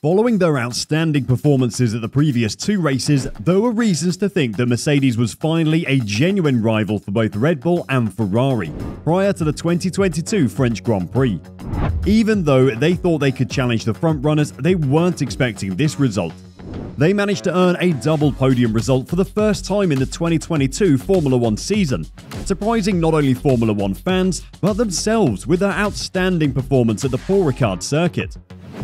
Following their outstanding performances at the previous two races, there were reasons to think that Mercedes was finally a genuine rival for both Red Bull and Ferrari prior to the 2022 French Grand Prix. Even though they thought they could challenge the frontrunners, they weren't expecting this result. They managed to earn a double podium result for the first time in the 2022 Formula 1 season, surprising not only Formula 1 fans, but themselves with their outstanding performance at the Paul Ricard circuit.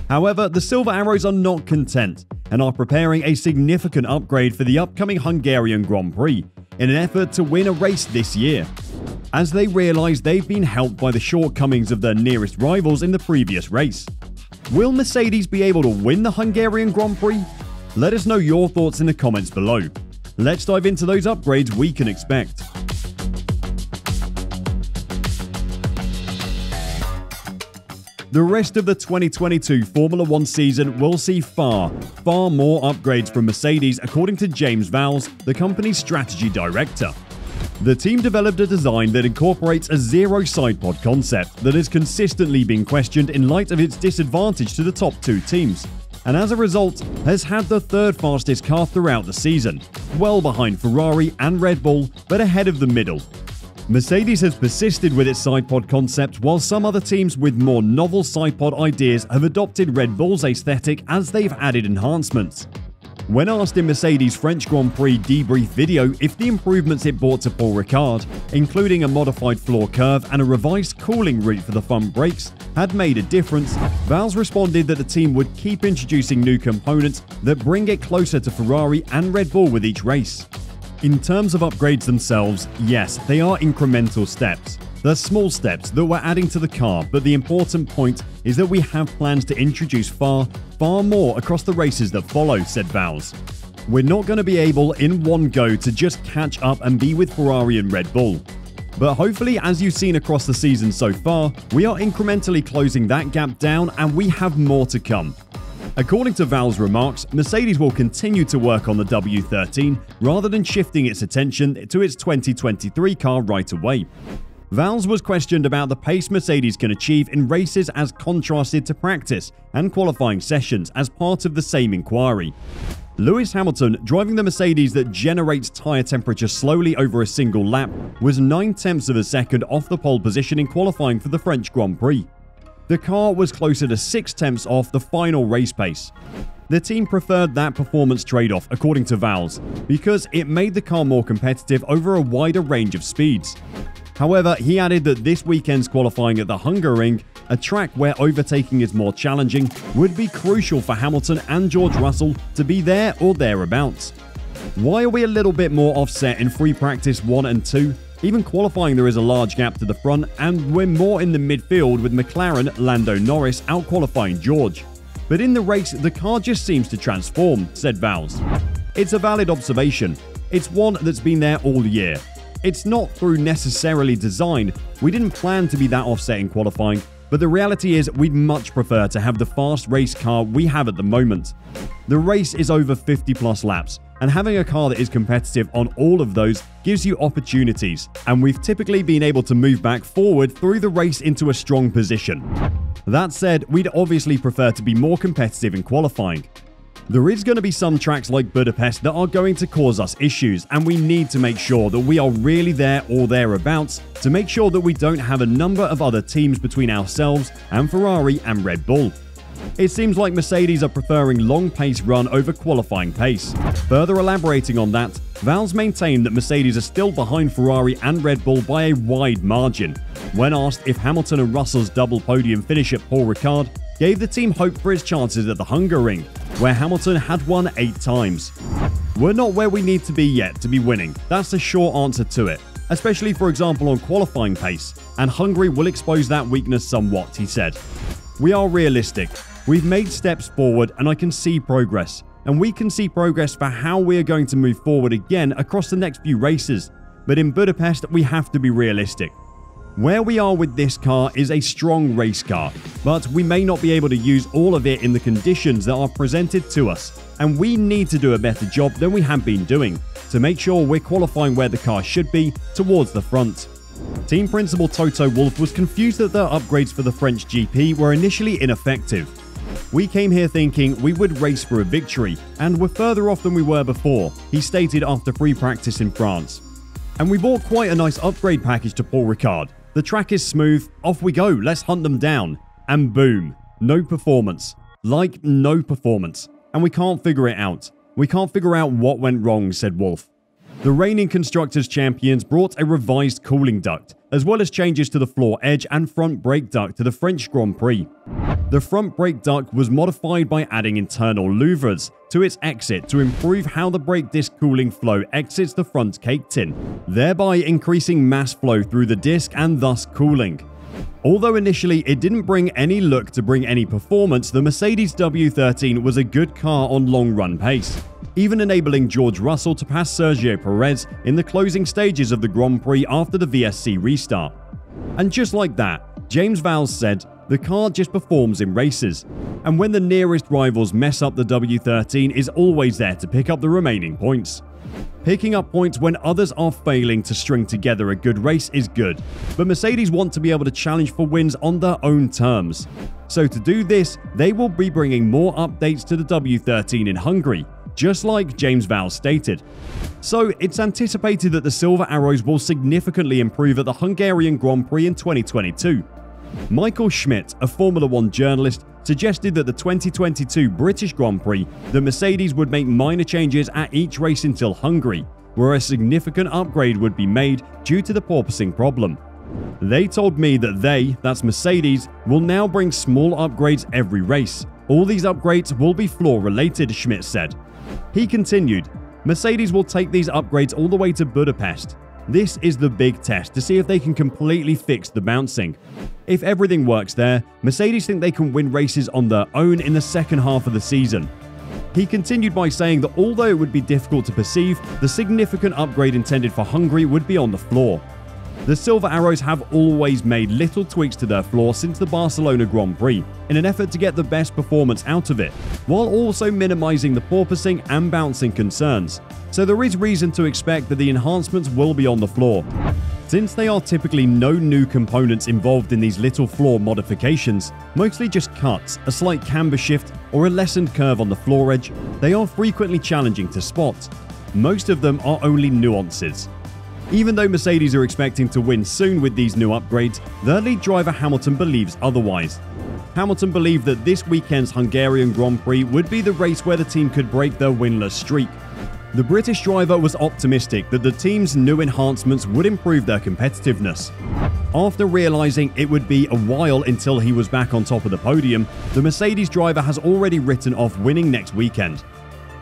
However, the Silver Arrows are not content and are preparing a significant upgrade for the upcoming Hungarian Grand Prix in an effort to win a race this year, as they realise they've been helped by the shortcomings of their nearest rivals in the previous race. Will Mercedes be able to win the Hungarian Grand Prix? Let us know your thoughts in the comments below. Let's dive into those upgrades we can expect. The rest of the 2022 Formula 1 season will see far more upgrades from Mercedes, according to James Vowles, the company's strategy director. The team developed a design that incorporates a zero sidepod concept that has consistently been questioned in light of its disadvantage to the top two teams, and as a result has had the third fastest car throughout the season, well behind Ferrari and Red Bull, but ahead of the middle. Mercedes has persisted with its sidepod concept, while some other teams with more novel sidepod ideas have adopted Red Bull's aesthetic as they've added enhancements. When asked in Mercedes' French Grand Prix debrief video if the improvements it brought to Paul Ricard, including a modified floor curve and a revised cooling route for the front brakes, had made a difference, Vowles responded that the team would keep introducing new components that bring it closer to Ferrari and Red Bull with each race. In terms of upgrades themselves, yes, they are incremental steps. They're small steps that we're adding to the car, but the important point is that we have plans to introduce far more across the races that follow, said Vowles. We're not going to be able in one go to just catch up and be with Ferrari and Red Bull. But hopefully, as you've seen across the season so far, we are incrementally closing that gap down and we have more to come. According to Vowles' remarks, Mercedes will continue to work on the W13 rather than shifting its attention to its 2023 car right away. Vowles was questioned about the pace Mercedes can achieve in races as contrasted to practice and qualifying sessions as part of the same inquiry. Lewis Hamilton, driving the Mercedes that generates tyre temperature slowly over a single lap, was 9/10 of a second off the pole position in qualifying for the French Grand Prix. The car was closer to 6/10 off the final race pace. The team preferred that performance trade-off, according to Vowles, because it made the car more competitive over a wider range of speeds. However, he added that this weekend's qualifying at the Hungaroring, a track where overtaking is more challenging, would be crucial for Hamilton and George Russell to be there or thereabouts. Why are we a little bit more offset in free practice 1 and 2? Even qualifying there is a large gap to the front, and we're more in the midfield with McLaren Lando Norris out-qualifying George. But in the race, the car just seems to transform, said Vowles. It's a valid observation. It's one that's been there all year. It's not through necessarily design. We didn't plan to be that offset in qualifying, but the reality is we'd much prefer to have the fast race car we have at the moment. The race is over 50 plus laps, and having a car that is competitive on all of those gives you opportunities, and we've typically been able to move back forward through the race into a strong position. That said, we'd obviously prefer to be more competitive in qualifying. There is going to be some tracks like Budapest that are going to cause us issues, and we need to make sure that we are really there or thereabouts to make sure that we don't have a number of other teams between ourselves and Ferrari and Red Bull. It seems like Mercedes are preferring long pace run over qualifying pace. Further elaborating on that, Vowles maintained that Mercedes are still behind Ferrari and Red Bull by a wide margin. When asked if Hamilton and Russell's double podium finish at Paul Ricard gave the team hope for his chances at the Hungaroring, where Hamilton had won 8 times. We're not where we need to be yet to be winning. That's the short answer to it, especially for example on qualifying pace, and Hungary will expose that weakness somewhat, he said. We are realistic. We've made steps forward and I can see progress, and we can see progress for how we are going to move forward again across the next few races, but in Budapest we have to be realistic. Where we are with this car is a strong race car, but we may not be able to use all of it in the conditions that are presented to us, and we need to do a better job than we have been doing to make sure we're qualifying where the car should be, towards the front. Team principal Toto Wolff was confused that their upgrades for the French GP were initially ineffective. "We came here thinking we would race for a victory, and we're further off than we were before," he stated after free practice in France. "And we bought quite a nice upgrade package to Paul Ricard. The track is smooth, off we go, let's hunt them down." And boom, no performance. Like, no performance. And we can't figure it out. "We can't figure out what went wrong," said Wolff. The reigning Constructors' champions brought a revised cooling duct, as well as changes to the floor edge and front brake duct to the French Grand Prix. The front brake duct was modified by adding internal louvres to its exit to improve how the brake disc cooling flow exits the front cake tin, thereby increasing mass flow through the disc and thus cooling. Although initially it didn't bring any look to bring any performance, the Mercedes W13 was a good car on long-run pace, even enabling George Russell to pass Sergio Perez in the closing stages of the Grand Prix after the VSC restart. And just like that, James Vowles said, "The car just performs in races, and when the nearest rivals mess up, the W13 is always there to pick up the remaining points." Picking up points when others are failing to string together a good race is good, but Mercedes want to be able to challenge for wins on their own terms. So to do this, they will be bringing more updates to the W13 in Hungary, just like James Vowles stated. So it's anticipated that the Silver Arrows will significantly improve at the Hungarian Grand Prix in 2022. Michael Schmidt, a Formula 1 journalist, suggested that the 2022 British Grand Prix, the Mercedes would make minor changes at each race until Hungary, where a significant upgrade would be made due to the porpoising problem. "They told me that they, that's Mercedes, will now bring small upgrades every race. All these upgrades will be floor related," Schmidt said. He continued, "Mercedes will take these upgrades all the way to Budapest. This is the big test to see if they can completely fix the bouncing. If everything works there, Mercedes think they can win races on their own in the second half of the season." He continued by saying that although it would be difficult to perceive, the significant upgrade intended for Hungary would be on the floor. The Silver Arrows have always made little tweaks to their floor since the Barcelona Grand Prix, in an effort to get the best performance out of it, while also minimizing the porpoising and bouncing concerns. So there is reason to expect that the enhancements will be on the floor. Since there are typically no new components involved in these little floor modifications, mostly just cuts, a slight camber shift, or a lessened curve on the floor edge, they are frequently challenging to spot. Most of them are only nuances. Even though Mercedes are expecting to win soon with these new upgrades, their lead driver Hamilton believes otherwise. Hamilton believed that this weekend's Hungarian Grand Prix would be the race where the team could break their winless streak. The British driver was optimistic that the team's new enhancements would improve their competitiveness. After realizing it would be a while until he was back on top of the podium, the Mercedes driver has already written off winning next weekend.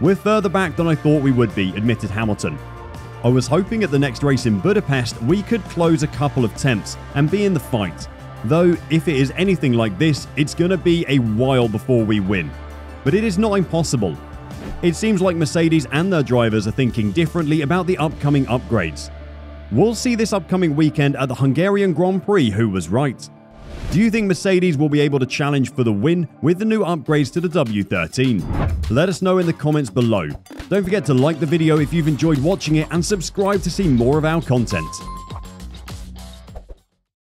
"We're further back than I thought we would be," admitted Hamilton. "I was hoping at the next race in Budapest we could close a couple of tenths and be in the fight. Though, if it is anything like this, it's gonna be a while before we win. But it is not impossible." It seems like Mercedes and their drivers are thinking differently about the upcoming upgrades. We'll see this upcoming weekend at the Hungarian Grand Prix who was right. Do you think Mercedes will be able to challenge for the win with the new upgrades to the W13? Let us know in the comments below. Don't forget to like the video if you've enjoyed watching it and subscribe to see more of our content.